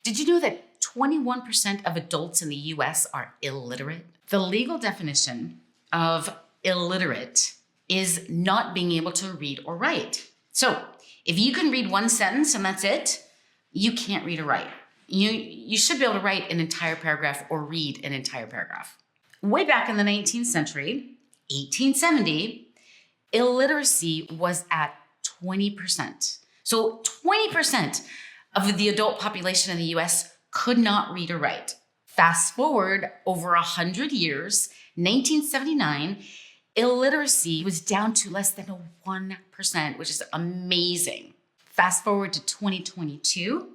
Did you know that 21% of adults in the US are illiterate? The legal definition of illiterate is not being able to read or write. So if you can read one sentence and that's it, you can't read or write. You should be able to write an entire paragraph or read an entire paragraph. Way back in the 19th century, 1870, illiteracy was at 20%. So 20% of the adult population in the US could not read or write. Fast forward over 100 years, 1979, illiteracy was down to less than 1%, which is amazing. Fast forward to 2022,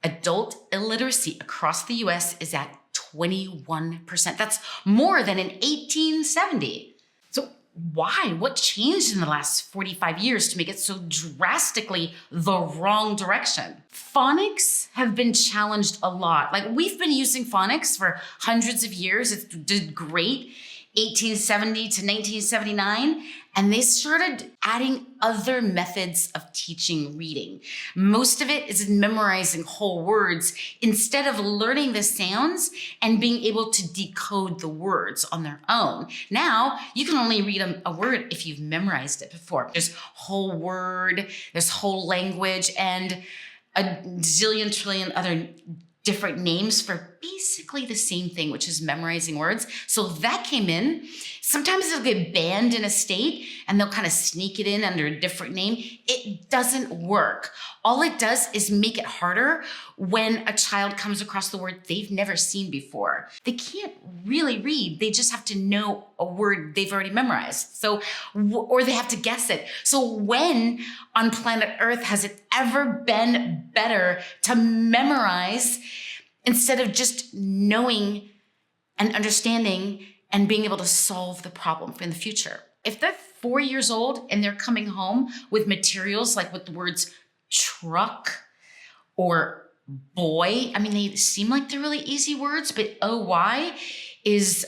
adult illiteracy across the US is at 21%. That's more than in 1870. So why? What changed in the last 45 years to make it so drastically the wrong direction? Phonics have been challenged a lot. Like, we've been using phonics for hundreds of years. It did great, 1870 to 1979. And they started adding other methods of teaching reading. Most of it is memorizing whole words instead of learning the sounds and being able to decode the words on their own. Now, you can only read a word if you've memorized it before. There's whole word, there's whole language, and a zillion trillion other different names for basically the same thing, which is memorizing words. So that came in. Sometimes they'll get banned in a state and they'll kind of sneak it in under a different name. It doesn't work. All it does is make it harder when a child comes across the word they've never seen before. They can't really read. They just have to know a word they've already memorized. So, or they have to guess it. So when on planet Earth has it ever been better to memorize instead of just knowing and understanding and being able to solve the problem in the future? If they're 4 years old and they're coming home with materials like with the words truck or boy, I mean, they seem like they're really easy words, but OY is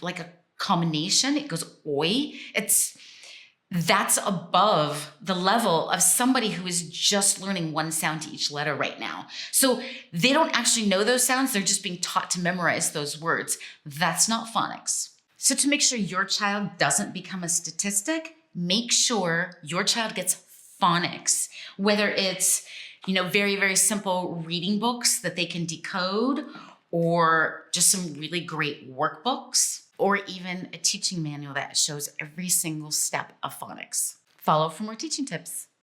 like a combination. It goes oi. That's above the level of somebody who is just learning one sound to each letter right now. So they don't actually know those sounds. They're just being taught to memorize those words. That's not phonics. So to make sure your child doesn't become a statistic, make sure your child gets phonics, whether it's, very, very simple reading books that they can decode, or just some really great workbooks, or even a teaching manual that shows every single step of phonics. Follow for more teaching tips.